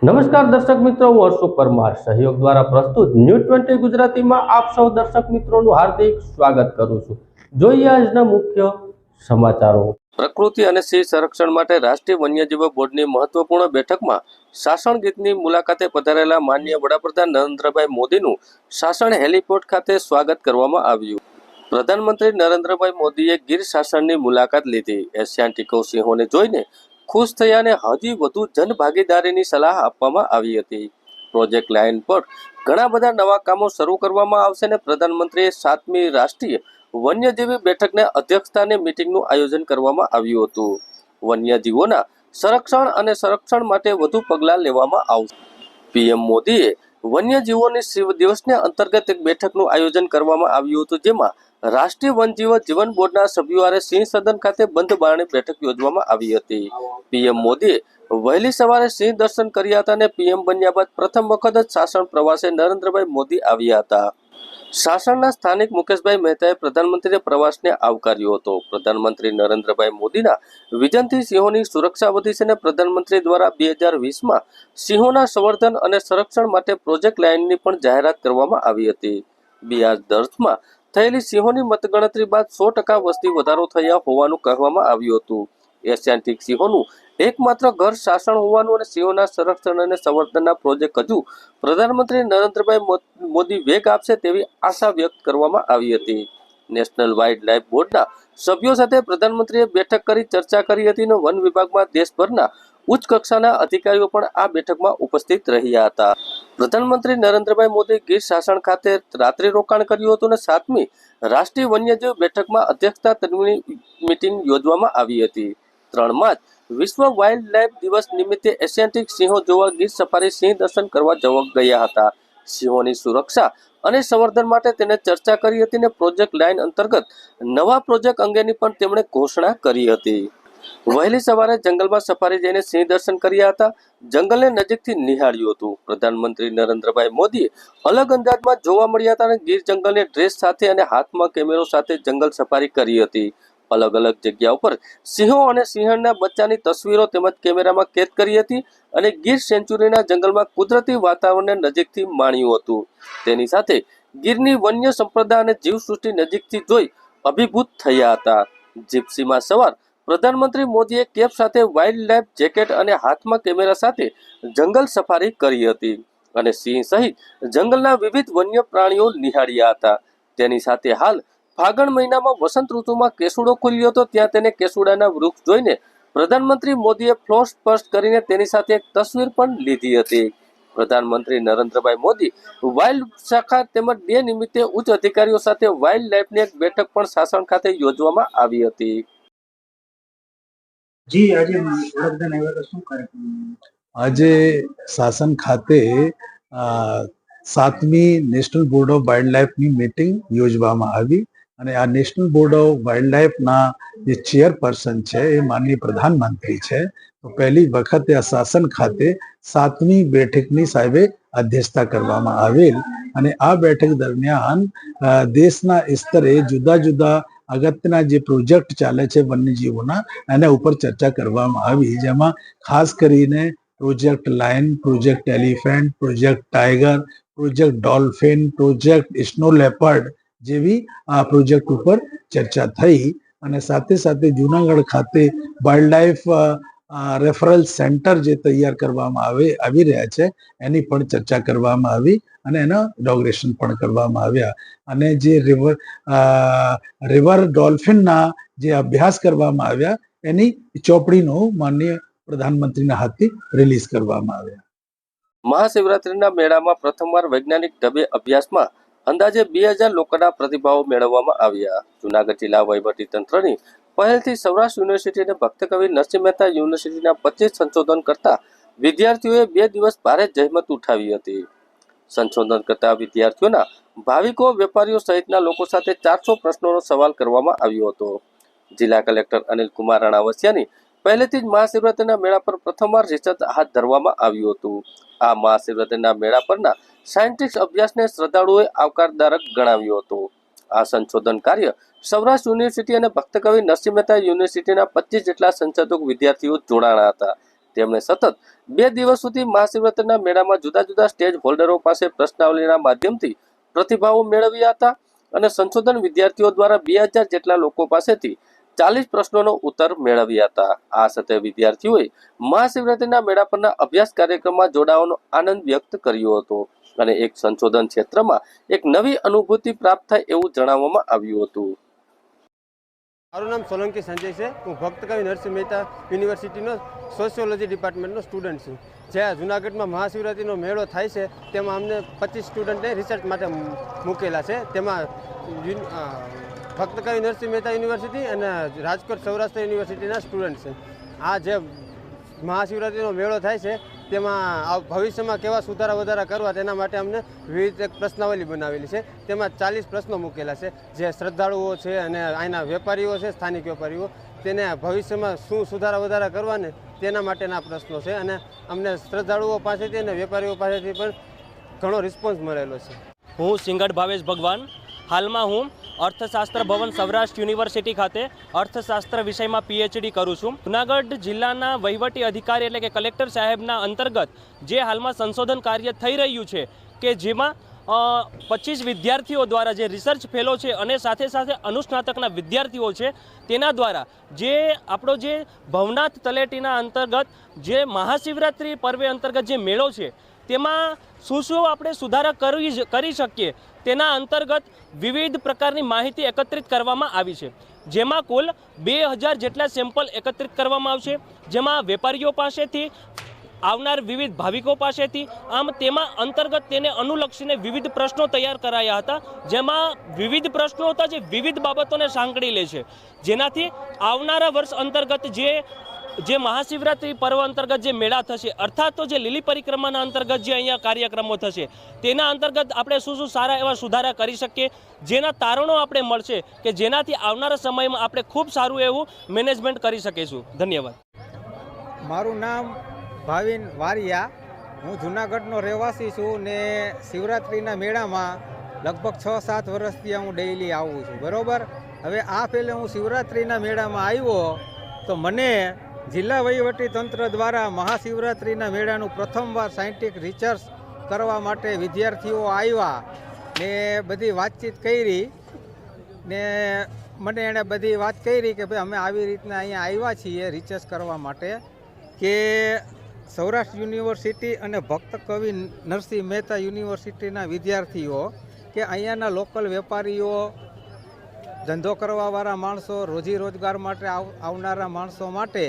નમસ્કાર દર્શક મિત્રો, હું હર્ષુ પરમાર સહયોગ દ્વારા પ્રસ્તુત ન્યૂઝ 20 ગુજરાતીમાં આપ સૌ દર્શક મિત્રોનું હાર્દિક સ્વાગત કરું છું। જોઈએ આજના મુખ્ય સમાચારો। પ્રકૃતિ અને સિંહ સંરક્ષણ માટે રાષ્ટ્રીય વન્યજીવ બોર્ડની મહત્વપૂર્ણ બેઠકમાં સાસણ ગીરની મુલાકાતે પધારેલા માનનીય વડાપ્રધાન નરેન્દ્રભાઈ મોદીનું સાસણ હેલીપોર્ટ ખાતે સ્વાગત કરવામાં આવ્યું। પ્રધાનમંત્રી નરેન્દ્રભાઈ મોદીએ ગીર સાસણની મુલાકાત લીધી। એશિયાન્ટિકો સિંહોને જોઈને ખુશ થયા અને હજી વધુ જનભાગીદારીની સલાહ આપવામાં આવી હતી। પ્રોજેક્ટ લાઇન પર ઘણા બધા નવા કામો શરૂ કરવામાં આવશે અને પ્રધાનમંત્રીએ 7મી રાષ્ટ્રીય વન્યજીવી બેઠકને અધ્યક્ષસ્થાને મીટિંગનું આયોજન કરવામાં આવ્યું હતું। વન્યજીવોના સંરક્ષણ માટે વધુ પગલાં લેવામાં આવશે। પીએમ મોદીએ વન્યજીવોની દિવસને અંતર્ગત એક બેઠકનું આયોજન કરવામાં આવ્યું હતું, જેમાં રાષ્ટ્રીય વન્યજીવ જીવન બોર્ડના સભ્યોએ સિંહ સદન ખાતે બંધ બારણે બેઠક યોજવામાં આવી હતી। પીએમ મોદીએ વહેલી સવારે સિંહ દર્શન કર્યા હતા અને પીએમ બન્યા બાદ પ્રથમ વખત જ સાસણ પ્રવાસે નરેન્દ્રભાઈ મોદી આવ્યા હતા। સાસણના સ્થાનિક મુકેશભાઈ મહેતાએ પ્રધાનમંત્રીના પ્રવાસને આવકાર્યો હતો। પ્રધાનમંત્રી નરેન્દ્રભાઈ મોદીના વિઝનથી સિંહોની સુરક્ષા વધી છે અને પ્રધાનમંત્રી દ્વારા 2020માં સિંહોના સંવર્ધન અને સંરક્ષણ માટે પ્રોજેક્ટ લાઇનની પણ જાહેરાત કરવામાં આવી હતી। બિયાસદર્શમાં થયેલી સિંહોની મતગણતરી બાદ 100% વસ્તી વધારો થયા હોવાનું કહેવામાં આવ્યું હતું। એશિયાન્ટિક સિંહોનું એકમાત્ર ઘર સાસણ હોવાનું અને સિંહોના સંરક્ષણ અને સંવર્ધનના પ્રોજેક્ટ હજુ પ્રધાનમંત્રી નરેન્દ્રભાઈ મોદી વેગ આપશે તેવી આશા વ્યક્ત કરવામાં આવી હતી। નેશનલ વાઇલ્ડ લાઇફ બોર્ડના સભ્યો સાથે પ્રધાનમંત્રીએ બેઠક કરી ચર્ચા કરી હતી અને વન વિભાગમાં દેશભરના ઉચ્ચ કક્ષાના અધિકારીઓ પણ આ બેઠકમાં ઉપસ્થિત રહ્યા હતા। પ્રધાનમંત્રી નરેન્દ્રભાઈ મોદી ગીર સાસણ ખાતે રાત્રિ રોકાણ કર્યું હતું અને 7મી રાષ્ટ્રીય વન્યજીવ બેઠકમાં અધ્યક્ષતાની મીટિંગ યોજવામાં આવી હતી। 3 માર્ચ વિશ્વ વાઇલ્ડ લાઇફ દિવસ નિમિત્તે એશિયાન્ટિક સિંહો જોવા ગીર સફારી સિંહ દર્શન કરવા ગયા હતા। સિંહોની સુરક્ષા અને સંવર્ધન માટે તેને ચર્ચા કરી હતી અને પ્રોજેક્ટ લાઇન અંતર્ગત નવા પ્રોજેક્ટ અંગેની પણ તેમણે ઘોષણા કરી હતી। વહેલી સવારે જંગલમાં સફારી જઈને સિંહ દર્શન કર્યા હતા, જંગલને નજીકથી નિહાળ્યું હતું। પ્રધાનમંત્રી નરેન્દ્રભાઈ મોદીએ અલગ અંદાજમાં જોવા મળ્યા હતા અને ગીર જંગલને ડ્રેસ સાથે અને હાથમાં કેમેરો સાથે જંગલ સફારી કરી હતી। અલગ અલગ જગ્યાઓ પર સિંહો અને સિંહણના બચ્ચાની તસવીરો તેમજ કેમેરામાં કેદ કરી હતી અને ગીર સેન્ચ્યુરીના જંગલમાં કુદરતી વાતાવરણને નજીકથી માણ્યું હતું। તેની સાથે ગીરની વન્ય સંપદા અને જીવસૃષ્ટિ નજીકથી જોઈ અભિભૂત થયા હતા। જીપ્સીમાં સવાર પ્રધાનમંત્રી મોદીએ કેપ સાથે વાઇલ્ડ લાઇફ જેકેટ અને હાથમાં કેમેરા સાથે જંગલ સફારી કરી હતી અને સિંહ સહિત જંગલના વિવિધ વન્ય પ્રાણીઓ નિહાળ્યા હતા। તેની સાથે હાલ ફાગણ મહિનામાં વસંત ઋતુમાં કેસુડો ખુલ્યો હતો, ત્યાં તેને કેસુડાના વૃક્ષ જોઈને પ્રધાનમંત્રી મોદીએ ફ્લોર સ્પર્શ કરીને તેની સાથે એક તસવીર પણ લીધી હતી। પ્રધાનમંત્રી નરેન્દ્રભાઈ મોદી વાઇલ્ડ શાખા તેમજ ડે નિમિત્તે ઉચ્ચ અધિકારીઓ સાથે વાઇલ્ડ લાઇફની એક બેઠક પણ સાસણ ખાતે યોજવામાં આવી હતી। જી આજે વડાપ્રધાન આવ્યા હતા, શું કાર્યક્રમ? આજે શાસન ખાતે 7મી નેશનલ બોર્ડ ઓફ વાઇલ્ડ લાઇફની મીટિંગ યોજવામાં આવી અને આ નેશનલ બોર્ડ ઓફ વાઇલ્ડ લાઇફના જે ચેરપર્સન છે એ માનનીય પ્રધાનમંત્રી છે। તો પહેલી વખતે આ શાસન ખાતે 7મી બેઠકની સાહેબે અધ્યક્ષતા કરવામાં આવેલ અને આ બેઠક દરમિયાન દેશના સ્તરે જુદા જુદા અગત્યના જે પ્રોજેક્ટ ચાલે છે વન્યજીવોના એના ઉપર ચર્ચા કરવામાં આવી, જેમાં ખાસ કરીને project lion, project elephant, project tiger, project dolphin, project snow leopard જેવી આ પ્રોજેક્ટ ઉપર ચર્ચા થઈ અને સાથે સાથે જુનાગઢ ખાતે વાઇલ્ડ લાઇફ રેફરલ સેન્ટર જે તૈયાર કરવામાં આવી રહ્યા છે એની પણ ચર્ચા કરવામાં આવી અને એના ઇનોગ્રેશન પણ કરવામાં આવ્યા અને જે રિવર ડોલ્ફિનના જે અભ્યાસ કરવામાં આવ્યા એની ચોપડીનું માનનીય પ્રધાનમંત્રીના હાથથી રિલીઝ કરવામાં આવ્યા। મહાશિવરાત્રીના મેળામાં પ્રથમવાર વૈજ્ઞાનિક ઢબે અભ્યાસમાં અંદાજે 2000 લોકોના પ્રતિભાવો મેળવવામાં આવ્યા। જૂનાગઢ જિલ્લા વહીવટીતંત્રની પહેલથી સૌરાષ્ટ્ર યુનિવર્સિટી અને ભક્તકવિ નરસિંહ મહેતા યુનિવર્સિટીના 25 સંશોધન કરતા વિદ્યાર્થીઓએ 2 દિવસ ભારે જહેમત ઉઠાવી હતી। સંશોધન કરતા વિદ્યાર્થીઓના ભાવિકો, વેપારીઓ સહિતના લોકો સાથે 400 પ્રશ્નોનો સવાલ કરવામાં આવ્યો હતો। જિલ્લા કલેક્ટર અનિલ કુમાર રાણાવસિયાની પહેલેથી જ મહાશિવરાત્રીના મેળા પર પ્રથમવાર રિસર્ચ હાથ ધરવામાં આવ્યું હતું। આ મહાશિવરાત્રીના મેળા પરના સાયન્ટિફિક અભ્યાસને શ્રદ્ધાળુઓએ આવકારદાયક ગણાવ્યો હતો। આ સંશોધન કાર્ય સૌરાષ્ટ્ર યુનિવર્સિટી અને ભક્તકવિ નરસિંહ મહેતા યુનિવર્સિટીના 25 જેટલા સંશોધક વિદ્યાર્થીઓ જોડાણા હતા। તેમણે સતત 2 દિવસ સુધી મહાશિવરાત્રિના મેળામાં જુદા જુદા સ્ટેજ હોલ્ડરો પાસે પ્રશ્નાવલીના માધ્યમથી પ્રતિભાવો મેળવ્યા હતા અને સંશોધન વિદ્યાર્થીઓ દ્વારા 2000 જેટલા લોકો પાસેથી 40 પ્રશ્નોનો ઉત્તર મેળવ્યા હતા. આ સાથે વિદ્યાર્થીઓએ મહાશિવરાત્રિના મેળા પરના અભ્યાસ કાર્યક્રમમાં જોડાવાનો આનંદ વ્યક્ત કર્યો હતો અને એક સંશોધન ક્ષેત્રમાં એક નવી અનુભૂતિ પ્રાપ્ત થાય એવું જણાવવામાં આવ્યું હતું. મારું નામ સોલંકી સંજય છે. હું ભક્ત કવિ નરસિંહ મહેતા યુનિવર્સિટીનો સોશિયોલોજી ડિપાર્ટમેન્ટનો સ્ટુડન્ટ છું. જ્યાં જૂનાગઢમાં મહાશિવરાત્રિનો મેળો થાય છે તેમાં અમને 25 સ્ટુડન્ટને રિસર્ચ માટે મૂકેલા છે. તેમાં ભક્ત કવિ નરસિંહ મહેતા યુનિવર્સિટી અને રાજકોટ સૌરાષ્ટ્ર યુનિવર્સિટીના સ્ટુડન્ટ છે. આ જે મહાશિવરાત્રિનો મેળો થાય છે તેમાં ભવિષ્યમાં કેવા સુધારા વધારા કરવા તેના માટે અમને વિવિધ એક પ્રશ્નાવલી બનાવેલી છે. તેમાં 40 પ્રશ્નો મૂકેલા છે. જે શ્રદ્ધાળુઓ છે અને અહીંના વેપારીઓ છે, સ્થાનિક વેપારીઓ, તેને ભવિષ્યમાં શું સુધારા વધારા કરવાને તેના માટેના પ્રશ્નો છે. અને અમને શ્રદ્ધાળુઓ પાસેથી અને વેપારીઓ પાસેથી પણ ઘણો રિસ્પોન્સ મળેલો છે. હું સિંગડ ભાવેશ ભગવાન. હાલમાં હું અર્થશાસ્ત્ર ભવન સૌરાષ્ટ્ર યુનિવર્સિટી ખાતે અર્થશાસ્ત્ર વિષયમાં PhD કરું છું. જૂનાગઢ જિલ્લાના વહીવટી અધિકારી એટલે કે કલેક્ટર સાહેબના અંતર્ગત જે હાલમાં સંશોધન કાર્ય થઈ રહ્યું છે કે જેમાં 25 વિદ્યાર્થીઓ દ્વારા જે રિસર્ચ ફેલો છે અને સાથે સાથે અનુસ્નાતકના વિદ્યાર્થીઓ છે તેના દ્વારા જે આપણો જે ભવનાથ તલેટીના અંતર્ગત જે મહાશિવરાત્રિ પર્વે અંતર્ગત જે મેળો છે તેમાં શું શું આપણે સુધારા કરી શકીએ તેના અંતર્ગત વિવિધ પ્રકારની માહિતી એકત્રિત કરવામાં આવી છે. જેમાં કુલ 2000 જેટલા સેમ્પલ એકત્રિત કરવામાં આવશે. જેમાં વેપારીઓ પાસેથી, આવનાર વિવિધ ભાવિકો પાસેથી, આમ તેમાં અંતર્ગત તેને અનુલક્ષીને વિવિધ પ્રશ્નો તૈયાર કરાયા હતા. જેમાં વિવિધ પ્રશ્નો હતા જે વિવિધ બાબતોને સાંકળી લે છે. જેનાથી આવનારા વર્ષ અંતર્ગત જે મહાશિવરાત્રિ પર્વ અંતર્ગત જે મેળા થશે, અર્થાત તો જે લીલી પરિક્રમાના અંતર્ગત જે અહીંયા કાર્યક્રમો થશે તેના અંતર્ગત આપણે શું શું સારા એવા સુધારા કરી શકીએ, જેના તારણો આપણે મળશે કે જેનાથી આવનારા સમયમાં આપણે ખૂબ સારું એવું મેનેજમેન્ટ કરી શકીશું. ધન્યવાદ. મારું નામ ભાવિન વારિયા. હું જૂનાગઢનો રહેવાસી છું ને શિવરાત્રિના મેળામાં લગભગ 6-7 વર્ષથી હું ડેઈલી આવું છું. બરાબર. હવે આ પહેલે હું શિવરાત્રિના મેળામાં આવ્યો તો મને જિલ્લા વહીવટી તંત્ર દ્વારા મહાશિવરાત્રિના મેળાનું પ્રથમવાર સાયન્ટિફિક રિસર્ચ કરવા માટે વિદ્યાર્થીઓ આવ્યા ને બધી વાતચીત કરી ને મને એણે બધી વાત કરી કે ભાઈ અમે આવી રીતના અહીંયા આવ્યા છીએ રિસર્ચ કરવા માટે કે સૌરાષ્ટ્ર યુનિવર્સિટી અને ભક્ત કવિ નરસિંહ મહેતા યુનિવર્સિટીના વિદ્યાર્થીઓ કે અહીંયાના લોકલ વેપારીઓ, ધંધો કરવાવાળા માણસો, રોજી રોજગાર માટે આવનારા માણસો માટે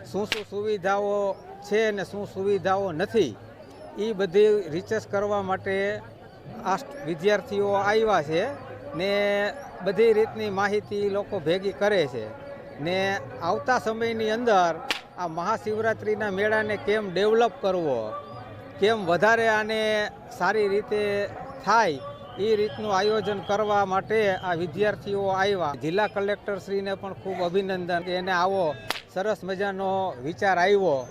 શું શું સુવિધાઓ છે ને શું સુવિધાઓ નથી એ બધી રિસર્ચ કરવા માટે આ વિદ્યાર્થીઓ આવ્યા છે ને બધી રીતની માહિતી લોકો ભેગી કરે છે ને આવતા સમયની અંદર આ મહાશિવરાત્રિના મેળાને કેમ ડેવલપ કરવો, કેમ વધારે આને સારી રીતે થાય એ રીતનું આયોજન કરવા માટે આ વિદ્યાર્થીઓ આવ્યા. જિલ્લા કલેક્ટરશ્રીને પણ ખૂબ અભિનંદન કે એને આવો સરસ મજાનો વિચાર આવ્યો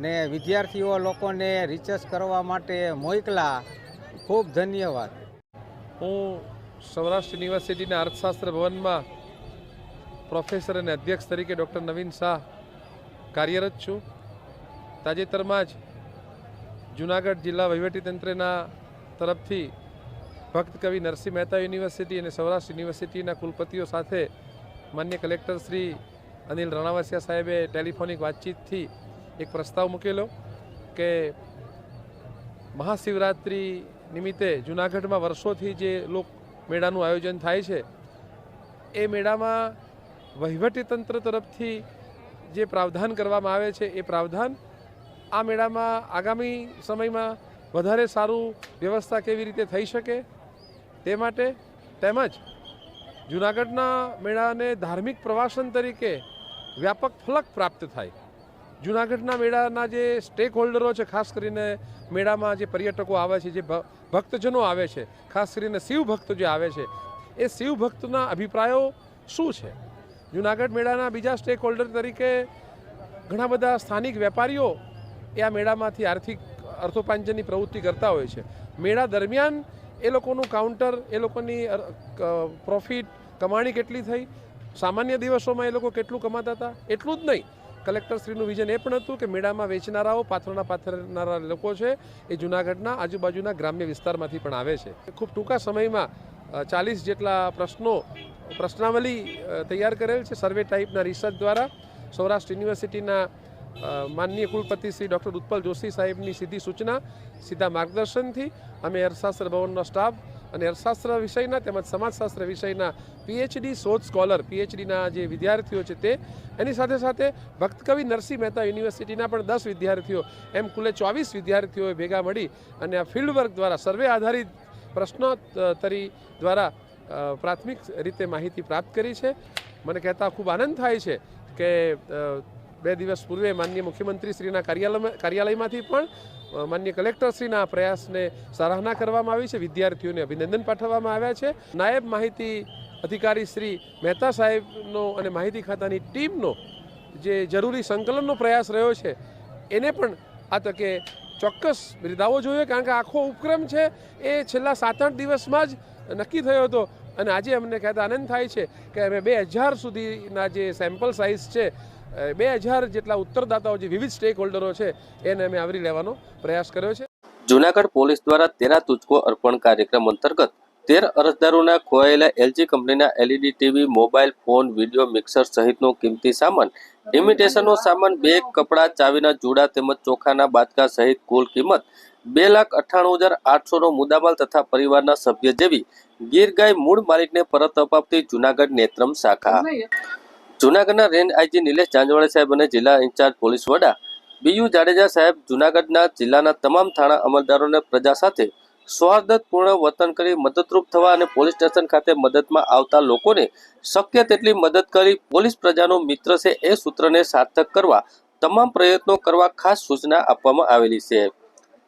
ને વિદ્યાર્થીઓ લોકોને રિસર્ચ કરવા માટે મોકલા. ખૂબ ધન્યવાદ. હું સૌરાષ્ટ્ર યુનિવર્સિટીના અર્થશાસ્ત્ર ભવનમાં પ્રોફેસર અને અધ્યક્ષ તરીકે ડૉક્ટર નવીન શાહ કાર્યરત છું. તાજેતરમાં જ જૂનાગઢ જિલ્લા વહીવટીતંત્રના તરફથી ભક્ત કવિ નરસિંહ મહેતા યુનિવર્સિટી અને સૌરાષ્ટ્ર યુનિવર્સિટીના કુલપતિઓ સાથે માન્ય કલેક્ટર શ્રી અનિલ રણાવસિયા સાહેબે ટેલિફોનિક વાતચીતથી એક પ્રસ્તાવ મૂકેલો કે મહાશિવરાત્રિ નિમિત્તે જૂનાગઢમાં વર્ષોથી જે લોક મેળાનું આયોજન થાય છે એ મેળામાં વહીવટીતંત્ર તરફથી જે પ્રાવધાન કરવામાં આવે છે એ પ્રાવધાન આ મેળામાં આગામી સમયમાં વધારે સારું વ્યવસ્થા કેવી રીતે થઈ શકે તે માટે, તેમજ જૂનાગઢના મેળાને ધાર્મિક પ્રવાસન તરીકે વ્યાપક ફલક પ્રાપ્ત થાય. જૂનાગઢના મેળાના જે સ્ટેક હોલ્ડરો છે, ખાસ કરીને મેળામાં જે પર્યટકો આવે છે, જે ભક્તજનો આવે છે, ખાસ કરીને શિવ ભક્તો જે આવે છે, એ શિવ ભક્તના અભિપ્રાયો શું છે. જૂનાગઢ મેળાના બીજા સ્ટેક હોલ્ડર તરીકે ઘણા બધા સ્થાનિક વેપારીઓ એ આ મેળામાંથી અર્થોપાર્જનની પ્રવૃત્તિ કરતા હોય છે. મેળા દરમિયાન એ લોકોનું કાઉન્ટર, એ લોકોની પ્રોફિટ, કમાણી કેટલી થઈ, સામાન્ય દિવસોમાં એ લોકો કેટલું કમાતા હતા, એટલું જ નહીં કલેક્ટરશ્રીનું વિઝન એ પણ હતું કે મેળામાં વેચનારાઓ પાથરનારા લોકો છે એ જૂનાગઢના આજુબાજુના ગ્રામ્ય વિસ્તારમાંથી પણ આવે છે. ખૂબ ટૂંકા સમયમાં 40 જેટલા પ્રશ્નાવલી તૈયાર કરેલ છે સર્વે ટાઈપના રિસર્ચ દ્વારા. સૌરાષ્ટ્ર યુનિવર્સિટીના માનનીય કુલપતિ શ્રી ડૉક્ટર ઉત્પલ જોશી સાહેબની સીધી સૂચના, સીધા માર્ગદર્શનથી અમે અર્થશાસ્ત્ર ભવનનો સ્ટાફ અને અર્થશાસ્ત્ર વિષયના તેમજ સમાજશાસ્ત્ર વિષયના પીએચડી શોધ સ્કોલર પીએચડીના જે વિદ્યાર્થીઓ છે તે, એની સાથે સાથે ભક્તકવિ નરસિંહ મહેતા યુનિવર્સિટીના પણ 10 વિદ્યાર્થીઓ, એમ કુલે 24 વિદ્યાર્થીઓએ ભેગા મળી અને આ ફિલ્ડ વર્ક દ્વારા સર્વે આધારિત પ્રશ્નોત્તરી દ્વારા પ્રાથમિક રીતે માહિતી પ્રાપ્ત કરી છે. મને કહેતા ખૂબ આનંદ થાય છે કે 2 દિવસ પૂર્વે માનનીય મુખ્યમંત્રીશ્રીના કાર્યાલયમાંથી પણ માનનીય કલેક્ટરશ્રીના પ્રયાસને સરાહના કરવામાં આવી છે. વિદ્યાર્થીઓને અભિનંદન પાઠવવામાં આવ્યા છે. નાયબ માહિતી અધિકારી શ્રી મહેતા સાહેબનો અને માહિતી ખાતાની ટીમનો જે જરૂરી સંકલનનો પ્રયાસ રહ્યો છે એને પણ આ તકે ચોક્કસ બિરદાવવો જોઈએ, કારણ કે આખો ઉપક્રમ છે એ છેલ્લા 7-8 દિવસમાં જ નક્કી થયો હતો અને આજે અમને કહેતા આનંદ થાય છે કે અમે 2000 સુધીના જે સેમ્પલ સાઇઝ છે, 2000 જેટલા ઉત્તરદાતાઓ જે વિવિધ સ્ટેક હોલ્ડરો છે એને અમે આવરી લેવાનો પ્રયાસ કર્યો છે. જૂનાગઢ પોલીસ દ્વારા તેરા તુજકો અર્પણ કાર્યક્રમ અંતર્ગત 13 અરજદારોના ખોવાયેલા એલજી કંપનીના LED TV, mobile phone, video mixer સહિતનો કિંમતી સામાન, ઇમિટેશનનો સામાન, બેગ, કપડાં, ચાવીના જોડા તેમજ ચોખાના બાટકા સહિત કુલ કિંમત 2,98,800 નો મુદ્દામાલ તથા પરિવારના સભ્ય જેવી ગીર ગાય મૂળ માલિકને પરત અપાવતી જૂનાગઢ નેત્રમ શાખા. જૂનાગઢના રેન્જ આઈજી નિલેશ જાંજવાડે સાહેબ અને જિલ્લા ઇન્ચાર્જ પોલીસ વડા બીયુ જાડેજા સાહેબ જૂનાગઢના જિલ્લાના તમામ થાણા અમલદારોને પ્રજા સાથે સૌહાર્દપૂર્ણ વર્તન કરી મદદરૂપ થવા અને પોલીસ સ્ટેશન ખાતે મદદમાં આવતા લોકોને શક્ય તેટલી મદદ કરી પોલીસ પ્રજાનો મિત્ર છે એ સૂત્રને સાર્થક કરવા તમામ પ્રયત્નો કરવા ખાસ સૂચના આપવામાં આવેલી છે.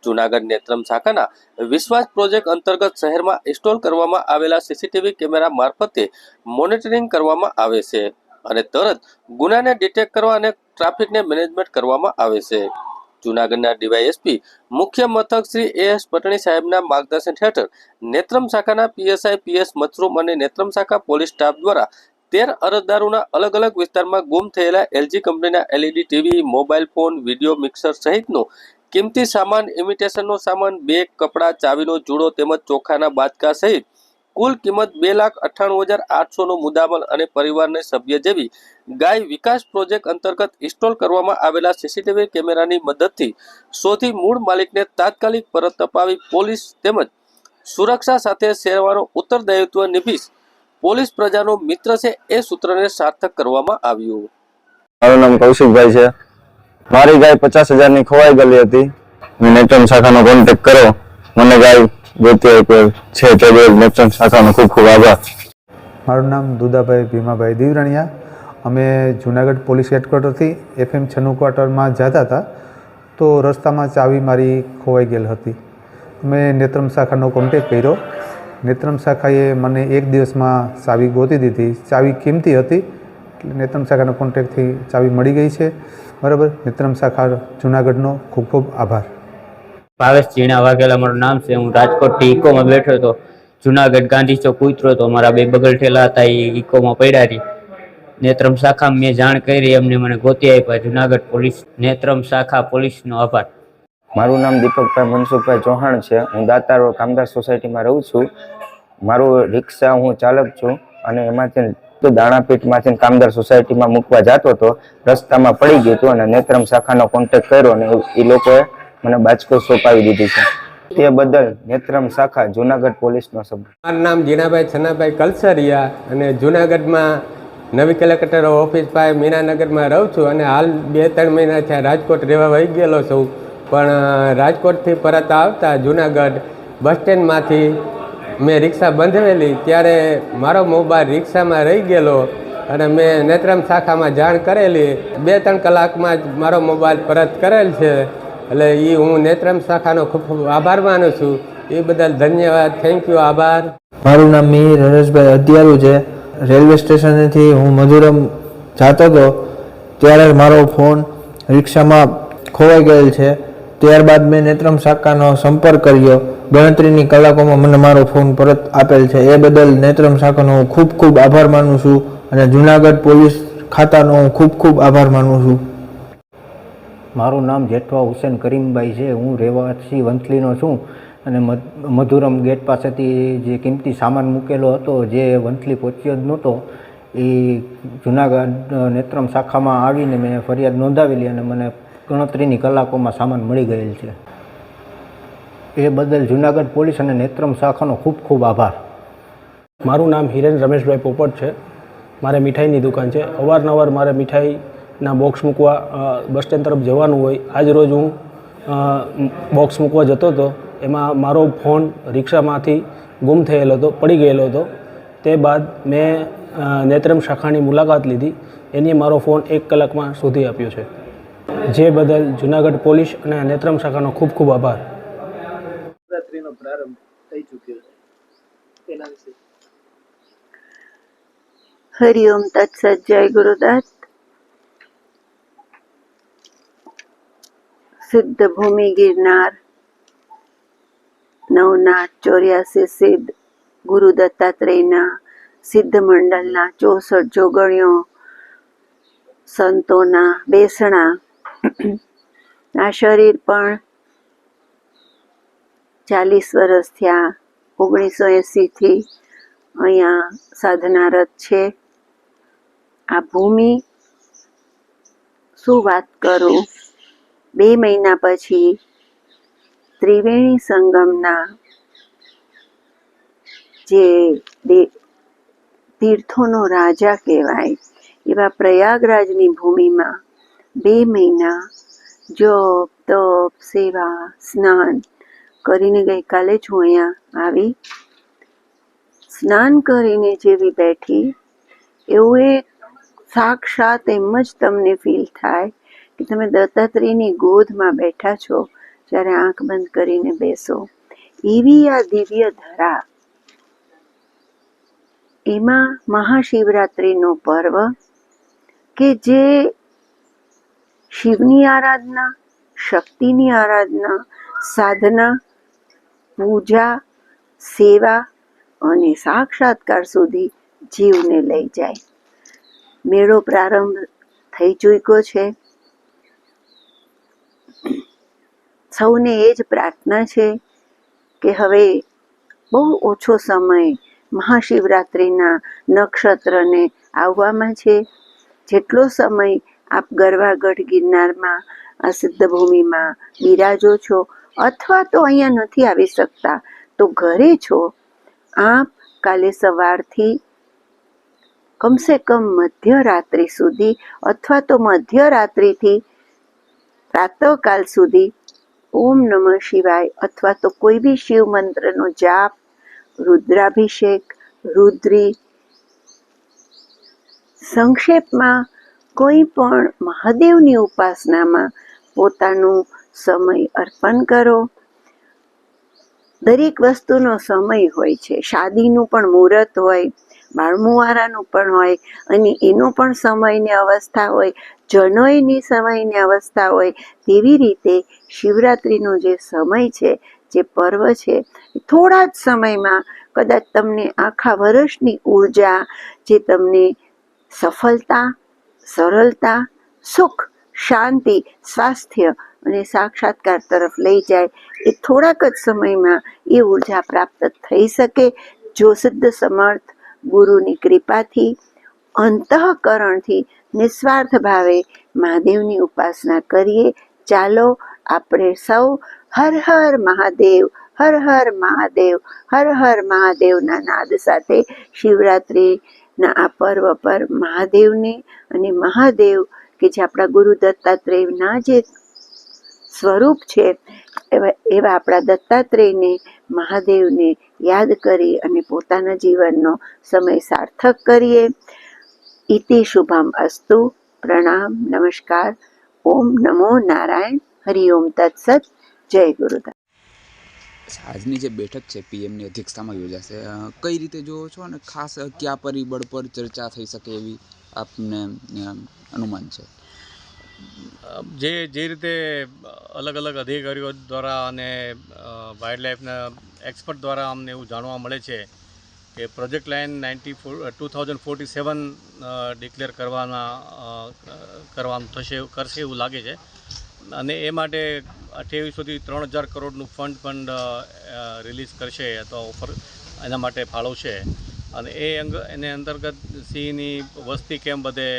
જૂનાગઢ નેત્રમ શાખાના વિશ્વાસ પ્રોજેક્ટ અંતર્ગત શહેરમાં ઇન્સ્ટોલ કરવામાં આવેલા સીસીટીવી કેમેરા મારફતે મોનિટરિંગ કરવામાં આવે છે અને તરત ગુનાને ડિટેક્ટ કરવા અને ટ્રાફિકને મેનેજમેન્ટ કરવામાં આવે છે. જૂનાગઢના ડીવાયએસપી મુખ્ય મથક શ્રી AS પટણી સાહેબના માર્ગદર્શન હેઠળ નેત્રમ શાખાના PSI PS મથરૂમ અને નેત્રમ શાખા પોલીસ સ્ટાફ દ્વારા 13 અરજદારોના અલગ અલગ વિસ્તારમાં ગુમ થયેલા LG કંપનીના LED TV, mobile phone, video mixer સહિતનો કિંમતી સામાન, ઇમિટેશનનો સામાન, બેગ, કપડાં, ચાવીનો જોડો તેમજ ચોખાના બાટકા સહિત કુલ કિંમત 2,98,800 નો મુદ્દામાલ અને પરિવારના સભ્ય જેવી ગાય વિકાસ પ્રોજેક્ટ અંતર્ગત ઇન્સ્ટોલ કરવામાં આવેલા સીસીટીવી કેમેરાની મદદથી શોધી મૂળ માલિકને તાત્કાલિક પરત અપાવી પોલીસ તેમજ સુરક્ષા સાથે સેવાનો ઉત્તરદાયિત્વ નિભી પોલીસ પ્રજાનો મિત્ર છે એ સૂત્રને સાર્થક કરવામાં આવ્યું. મારું નામ કૌશિકભાઈ છે. મારી ગાય 50,000 ની ખોવાઈ ગયેલી હતી. મેં નેત્રમ શાખાનો કોન્ટેક્ટ કર્યો, મને ગાય ગોતી છે તે બદલ નેત્રમ શાખાનો ખૂબ ખૂબ આભાર. મારું નામ દુદાભાઈ ભીમાભાઈ દીવરણિયા. અમે જૂનાગઢ પોલીસ હેડક્વાર્ટરથી FM 96 ક્વાર્ટરમાં જતા હતા તો રસ્તામાં ચાવી મારી ખોવાઈ ગયેલ હતી. મેં નેત્રમ શાખાનો કોન્ટેક્ટ કર્યો. નેત્રમ શાખાએ મને 1 દિવસમાં ચાવી ગોતી દીધી. ચાવી કિંમતી હતી એટલે નેત્રમ શાખાના કોન્ટેક્ટથી ચાવી મળી ગઈ છે. બરાબર. નેત્રમ શાખા જૂનાગઢનો ખૂબ ખૂબ આભાર. ભાવેશ ઝીણા વાઘેલા મારું નામ છે. હું રાજકોટથી ઇકોમાં બેઠો હતો. જુનાગઢ ગાંધી ચોક ઉતરો તો મારા 2 બગલ ઠેલા હતા એ ઇકોમાં પડ્યા રહી. નેત્રમ શાખામાં મેં જાણ કરી, એમને મને ગોતી આપ્યા. જુનાગઢ પોલીસ નેત્રમ શાખા પોલીસનો આભાર. મારું નામ દીપકભાઈ મનસુખભાઈ ચૌહાણ છે. હું દાતાર કામદાર સોસાયટીમાં રહું છું. મારું રિક્ષા હું ચાલક છું અને એમાંથી દાણાપીઠમાંથી કામદાર સોસાયટીમાં મૂકવા જતો હતો. રસ્તામાં પડી ગયું હતું અને નેત્રમ શાખાનો કોન્ટેક્ટ કર્યો અને એ લોકોએ મને બાચકો સોંપાવી દીધી છે. તે બદલ નેત્રમ શાખા જૂનાગઢ પોલીસનો શબ્દ. મારું નામ જીણાભાઈ છનાભાઈ કલસરિયા અને જૂનાગઢમાં નવી કલેક્ટર ઓફિસ પાસે મીનાનગરમાં રહું છું અને હાલ 2-3 મહિના થયા રાજકોટ રહેવા વહી ગયેલો છું. પણ રાજકોટથી પરત આવતા જૂનાગઢ બસ સ્ટેન્ડમાંથી મેં રિક્ષા બંધાવેલી ત્યારે મારો મોબાઈલ રિક્ષામાં રહી ગયેલો અને મેં નેત્રમ શાખામાં જાણ કરેલી. 2-3 કલાકમાં જ મારો મોબાઈલ પરત કરેલ છે. એટલે એ હું નેત્રમ શાખાનો ખૂબ ખૂબ આભાર માનું છું. એ બદલ ધન્યવાદ, થેન્ક યુ, આભાર. મારું નામ મિહિર હરેશભાઈ અધિયારું છે. રેલવે સ્ટેશનેથી હું મધુરમ જતો હતો ત્યારે મારો ફોન રિક્ષામાં ખોવાઈ ગયેલ છે. ત્યારબાદ મેં નેત્રમ શાખાનો સંપર્ક કર્યો. ગણતરીની કલાકોમાં મને મારો ફોન પરત આપેલ છે. એ બદલ નેત્રમ શાખાનો હું ખૂબ ખૂબ આભાર માનું છું અને જૂનાગઢ પોલીસ ખાતાનો હું ખૂબ ખૂબ આભાર માનું છું. મારું નામ જેઠવા હુસેન કરીમભાઈ છે. હું રહેવાસી વંથલીનો છું અને મધુરમ ગેટ પાસેથી જે કિંમતી સામાન મૂકેલો હતો જે વંથલી પહોંચ્યો જ નહોતો એ જુનાગઢ નેત્રમ શાખામાં આવીને મેં ફરિયાદ નોંધાવેલી અને મને ગણતરીની કલાકોમાં સામાન મળી ગયેલ છે. એ બદલ જુનાગઢ પોલીસ અને નેત્રમ શાખાનો ખૂબ ખૂબ આભાર. મારું નામ હિરેન રમેશભાઈ પોપટ છે. મારે મીઠાઈની દુકાન છે. અવારનવાર મારે મીઠાઈના બોક્સ મૂકવા બસ સ્ટેન્ડ તરફ જવાનું હોય. આજ રોજ હું બોક્સ મૂકવા જતો હતો. એમાં મારો ફોન રિક્ષામાંથી ગુમ થયેલો હતો, પડી ગયેલો હતો. તે બાદ મેં નેત્રમ શાખાની મુલાકાત લીધી. એની મારો ફોન 1 કલાકમાં શોધી આપ્યો છે. જે બદલ જુનાગઢ પોલીસ અને નેત્રમ શાખાનો ખૂબ ખૂબ આભાર. નવરાત્રીનો પ્રારંભ થઈ ચૂક્યો છે, એના વિશે હરિઓમ તત્સત. જય ગુરુદત્ત. સિદ્ધ ભૂમિ ગિરનાર, નવનાથ 84 સિદ્ધ ગુરુ દત્તાત્રેયના સિદ્ધ મંડળના 64 જોગણીઓ સંતોના બેસણા. આ શરીર પણ 40 વર્ષ થયા, 1980થી અહીંયા સાધનારત છે. આ ભૂમિ શું વાત કરું, 2 મહિના પછી ત્રિવેણી સંગમના જે તીર્થોનો રાજા કહેવાય એવા પ્રયાગરાજની ભૂમિમાં 2 મહિના જોપ તપ સેવા સ્નાન કરીને ગઈકાલે જ હું અહીંયા આવી. સ્નાન કરીને જેવી બેઠી એવું એક સાક્ષાત એમ જ તમને ફીલ થાય કે તમે દત્તાત્રેયની ગોદમાં બેઠા છો જ્યારે આંખ બંધ કરીને બેસો. એવી આ દિવ્ય ધરા. એમાં મહાશિવરાત્રિનો પર્વ કે જે શિવની આરાધના, શક્તિની આરાધના, સાધના, પૂજા, સેવા અને સાક્ષાત્કાર સુધી જીવને લઈ જાય. મેળો પ્રારંભ થઈ ચૂક્યો છે. સૌને એ જ પ્રાર્થના છે કે હવે બહુ ઓછો સમય મહાશિવરાત્રિના નક્ષત્રને આવવામાં છે. જેટલો સમય આપ ગરવાગઢ ગિરનારમાં આ સિદ્ધભૂમિમાં બિરાજો છો અથવા તો અહીંયા નથી આવી શકતા તો ઘરે છો, આપ કાલે સવારથી કમસે કમ મધ્યરાત્રિ સુધી અથવા તો મધ્યરાત્રિથી પ્રાતઃકાલ સુધી ઓમ નમઃ શિવાય અથવા તો કોઈ બી શિવ મંત્રનો જાપ, રુદ્રાભિષેક, રુદ્રી, સંક્ષેપમાં કોઈ પણ મહાદેવની ઉપાસનામાં પોતાનું સમય અર્પણ કરો. દરેક વસ્તુનો સમય હોય છે. શાદીનું પણ મુહૂર્ત હોય, બાળમુવારાનું પણ હોય અને એનો પણ સમયની અવસ્થા હોય, જનોયની સમયની અવસ્થા હોય. તેવી રીતે શિવરાત્રિનો જે સમય છે, જે પર્વ છે, થોડા જ સમયમાં કદાચ તમને આખા વર્ષની ઉર્જા જે તમને સફળતા, સરળતા, સુખ, શાંતિ, સ્વાસ્થ્ય અને સાક્ષાત્કાર તરફ લઈ જાય, એ થોડાક જ સમયમાં એ ઉર્જા પ્રાપ્ત થઈ શકે જો સિદ્ધ સમર્થ ગુરુની કૃપાથી અંતઃકરણથી નિસ્વાર્થ ભાવે મહાદેવની ઉપાસના કરીએ. ચાલો આપણે સૌ હર હર મહાદેવ, હર હર મહાદેવ, હર હર મહાદેવના નાદ સાથે શિવરાત્રિના આ પર્વ પર મહાદેવને અને મહાદેવ કે જે આપણા ગુરુ દત્તાત્રેયના જે સ્વરૂપ છે એવા આપણા દત્તાત્રેયને, મહાદેવને યાદ કરી અને પોતાના જીવનનો સમય સાર્થક કરીએ. ઇતિ શુભમ અસ્તુ. પ્રણામ, નમસ્કાર. ઓમ નમો નારાયણ. હરિઓમ તત્સત. જય ગુરુદત્ત. આજની જે બેઠક છે પીએમની અધ્યક્ષતામાં યોજાશે, કઈ રીતે જોવો છો અને ખાસ કયા પરિબળ પર ચર્ચા થઈ શકે એવી આપને અનુમાન છે? જે રીતે અલગ અલગ અધિકારીઓ દ્વારા અને વાઇલ્ડ લાઈફના એક્સપર્ટ દ્વારા અમને એવું જાણવા મળે છે કે પ્રોજેક્ટ લાઇન 2047 ડિક્લેર કરવાનું કરશે એવું લાગે છે. અને એ માટે 2800થી 3000 કરોડનું ફંડ પણ રિલીઝ કરશે અથવા ઓફર એના માટે ફાળવશે. અને એને અંતર્ગત સિંહની વસ્તી કેમ વધે,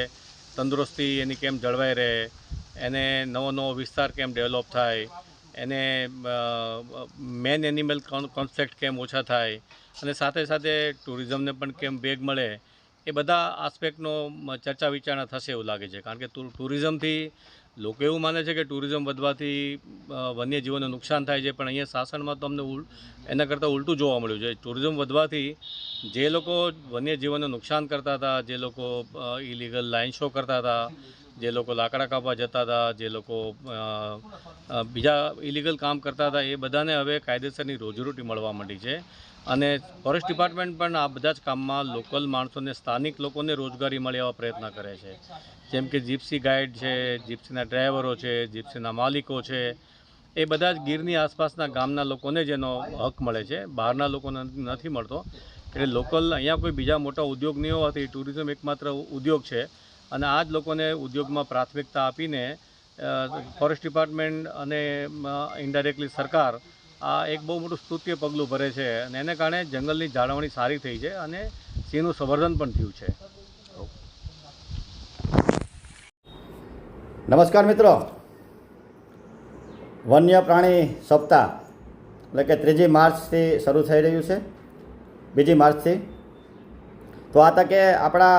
તંદુરસ્તી એની કેમ જળવાઈ રહે, એને નવો વિસ્તાર કેમ ડેવલપ થાય, એને મેન એનિમલ કોન્ફ્લિક્ટ કેમ ઓછા થાય અને સાથે સાથે ટુરિઝમને પણ કેમ વેગ મળે, એ બધા આસ્પેક્ટનો ચર્ચા વિચારણા થશે એવું લાગે છે. કારણ કે ટુરિઝમથી લોકો એવું માને છે કે ટુરિઝમ વધવાથી વન્યજીવોને નુકસાન થાય છે, પણ અહીંયા શાસનમાં તો અમને એના કરતાં ઉલટું જોવા મળ્યું છે. ટુરિઝમ વધવાથી જે લોકો વન્યજીવોને નુકસાન કરતા હતા, જે લોકો ઇલીગલ લાઇન શો કરતા હતા, જે લોકો લાકડા કાપવા જતા હતા, જે લોકો બીજા ઇલીગલ કામ કરતા હતા, એ બધાને હવે કાયદેસરની રોજીરોટી મળવા માંડી છે. અને ફોરેસ્ટ ડિપાર્ટમેન્ટ પણ આ બધા જ કામમાં લોકલ માણસોને, સ્થાનિક લોકોને રોજગારી મળે એવા પ્રયત્ન કરે છે. જેમ કે જીપ્સી ગાઈડ છે, જીપ્સીના ડ્રાઈવરો છે, જીપ્સીના માલિકો છે, એ બધા જ ગીરની આસપાસના ગામના લોકોને જ એનો હક મળે છે, બહારના લોકોને નથી મળતો. એટલે લોકલ અહીંયા કોઈ બીજા મોટા ઉદ્યોગ નહીં હોવાથી ટુરિઝમ એકમાત્ર ઉદ્યોગ છે અને આ જ લોકોને ઉદ્યોગમાં પ્રાથમિકતા આપીને ફોરેસ્ટ ડિપાર્ટમેન્ટ અને ઇનડાયરેક્ટલી સરકાર આ એક બહુ મોટું સ્તુત્ય પગલું ભરે છે અને એને કારણે જંગલની જાળવણી સારી થઈ છે અને સિંહનું સંવર્ધન પણ થયું છે. નમસ્કાર મિત્રો, વન્ય પ્રાણી સપ્તાહ એટલે કે 3જી માર્ચથી શરૂ થઈ રહ્યું છે, 2જી માર્ચથી. તો આ તકે આપણા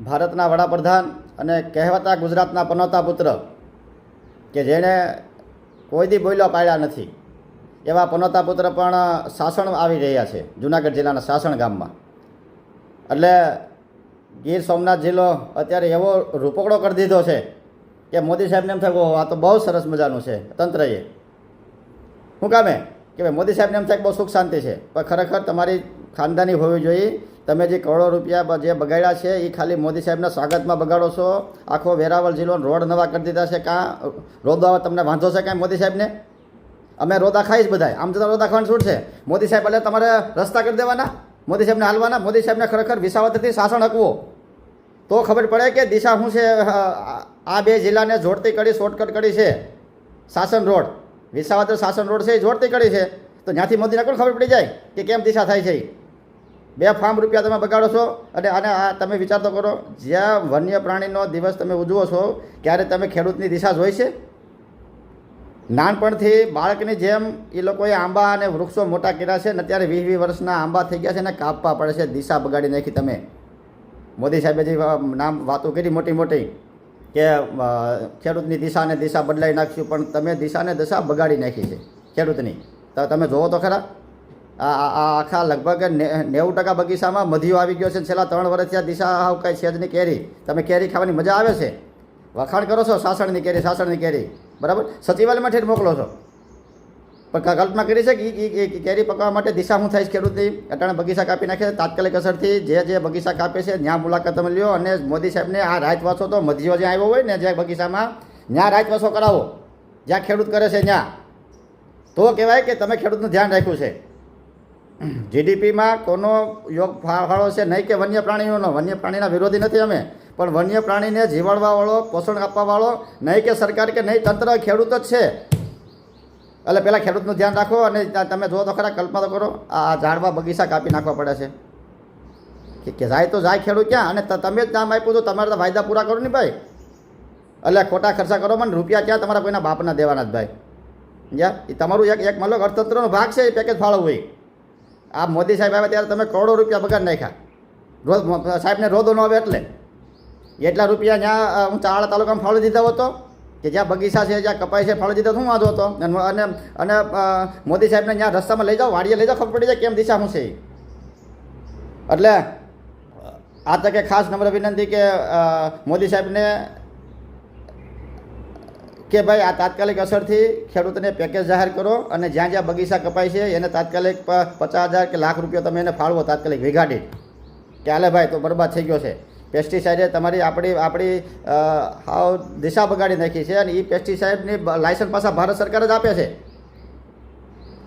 ભારતના વડાપ્રધાન અને કહેવાતા ગુજરાતના પનોતા પુત્ર કે જેણે કોઈ દી બોલ્યો પાડ્યા નથી એવા પનોતા પુત્ર પણ સાસણ આવી રહ્યા છે, જુનાગઢ જિલ્લાના સાસણ ગામમાં. એટલે ગીર સોમનાથ જિલ્લો અત્યારે એવો રૂપકડો કરી દીધો છે કે મોદી સાહેબને એમ થાય કે આ તો બહુ સરસ મજાનું છે તંત્રએ. શું કામે કે ભાઈ મોદી સાહેબને એમ થાય કે બહુ સુખ શાંતિ છે, પણ ખરેખર તમારી ખાનદાની હોવી જોઈએ. તમે જે કરોડો રૂપિયા જે બગાડ્યા છે એ ખાલી મોદી સાહેબના સ્વાગતમાં બગાડો છો. આખો વેરાવળ જિલ્લો રોડ નવા કરી દીધા છે. કાં રોદો તમને વાંધો છે કાંઈ મોદી સાહેબને? અમે રોદા ખાઈ જ બધાય, આમ જતાં રોદા ખાવાની છૂટ છે. મોદી સાહેબ એટલે તમારે રસ્તા કરી દેવાના, મોદી સાહેબને હાલવાના. મોદી સાહેબને ખરેખર વિસાવદરથી સાસણ હકવો તો ખબર પડે કે દિશા શું છે. આ બે જિલ્લાને જોડતી કડી, શોર્ટકટ કડી છે સાસણ રોડ. વિસાવદર સાસણ રોડ છે એ જોડતી કડી છે. તો ત્યાંથી મોદીને કોણ ખબર પડી જાય કે કેમ દિશા થાય છે. બે ફાર્મ રૂપિયા તમે બગાડો છો. અને આ તમે વિચાર તો કરો, જ્યાં વન્ય પ્રાણીનો દિવસ તમે ઉજવો છો ત્યારે તમે ખેડૂતની દિશા જોઈ છે? નાનપણથી બાળકની જેમ એ લોકોએ આંબા અને વૃક્ષો મોટા કર્યા છે ને અત્યારે 20-20 વર્ષના આંબા થઈ ગયા છે ને કાપવા પડે છે. દિશા બગાડી નાખી તમે. મોદી સાહેબે જે નામ વાતો કરી મોટી મોટી કે ખેડૂતની દિશા અને દિશા બદલાઈ નાખશું, પણ તમે દિશાને દશા બગાડી નાખી છે ખેડૂતની. તો તમે જોવો તો ખરા, આ આખા લગભગ 90% બગીચામાં મધ્યો આવી ગયો છે. છેલ્લા 3 વર્ષથી આ દિશા હાવ કાંઈ છેજની કેરી. તમે કેરી ખાવાની મજા આવે છે, વખાણ કરો છો સાસણની કેરી, સાસણની કેરી, બરાબર. સચિવાલયમાં ઠેઠ મોકલો છો, પણ કલ્પના કરી છે કે કેરી પકવવા માટે દિશા શું થાય છે ખેડૂતની? અટાણે બગીચા કાપી નાખે છે. તાત્કાલિક અસરથી જે બગીચા કાપે છે ત્યાં મુલાકાત તમે લ્યો અને મોદી સાહેબને આ રાત વાસો તો મધ્યો જ્યાં આવ્યો હોય ને જે બગીચામાં ત્યાં રાત વાસો કરાવો, જ્યાં ખેડૂત કરે છે ત્યાં. તો કહેવાય કે તમે ખેડૂતનું ધ્યાન રાખ્યું છે. જીડીપીમાં કોનો યોગ ફાળો છે? નહીં કે વન્ય પ્રાણીઓનો. વન્ય પ્રાણીના વિરોધી નથી અમે, પણ વન્ય પ્રાણીને જીવાડવાવાળો, પોષણ આપવાવાળો નહીં કે સરકાર કે નહીં તંત્ર, ખેડૂત જ છે. એટલે પહેલાં ખેડૂતનું ધ્યાન રાખો. અને તમે જુઓ તો ખરા, કલ્પના તો કરો, આ ઝાડવા બગીચા કાપી નાખવા પડે છે કે જાય તો જાય ખેડૂત ક્યાં? અને તમે જ નામ આપ્યું તો તમારે તો વાયદા પૂરા કરો ને ભાઈ. એટલે ખોટા ખર્ચા કરો મને રૂપિયા ક્યાં તમારા કોઈના બાપના દેવાના જ ભાઈ. જ્યાં એ તમારું એક મતલબ અર્થતંત્રનો ભાગ છે, એ પેકેજ ફાળવવું હોય. આ મોદી સાહેબ આવ્યા ત્યારે તમે કરોડો રૂપિયા બગાડ નાખ્યા. રોજ સાહેબને રોદો ન આવે એટલે એટલા રૂપિયા ત્યાં હું ચાળા તાલુકામાં ફાળવી દીધા હતો કે જ્યાં બગીચા છે, જ્યાં કપાય છે, ફાળવી દીધા શું વાંધો હતો? અને મોદી સાહેબને ત્યાં રસ્તામાં લઈ જાઓ, વાડીએ લઈ જાઓ, ખબર પડી જાય કેમ દિશા શું છે. એટલે આ તકે ખાસ નમ્ર વિનંતી કે મોદી સાહેબને કે ભાઈ આ તાત્કાલિક અસરથી ખેડૂતને પેકેજ જાહેર કરો અને જ્યાં જ્યાં બગીચા કપાય છે એને તાત્કાલિક 50,000 કે લાખ રૂપિયા તમે એને ફાળવો તાત્કાલિક વીઘા દીઠ. કે હાલે ભાઈ તો બરબાદ થઈ ગયો છે. પેસ્ટિસાઇડે તમારી આપણી હાવ દિશા બગાડી નાખી છે. અને એ પેસ્ટિસાઇડની લાયસન્સ પાછા ભારત સરકાર જ આપે છે.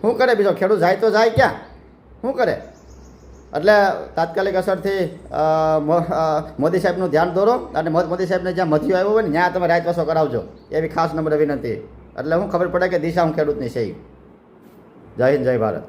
શું કરે બીજો ખેડૂત? જાય તો જાય ક્યાં? શું કરે? એટલે તાત્કાલિક અસરથી મોદી સાહેબનું ધ્યાન દોરો અને મોદી સાહેબને જ્યાં મથિયો આવ્યો હોય ને ત્યાં તમે રાઈટ વસો કરાવજો એવી ખાસ નમ્ર વિનંતી. એટલે હું ખબર પડે કે દિશા હું ખેડૂતની છે. જય હિન્દ, જય ભારત.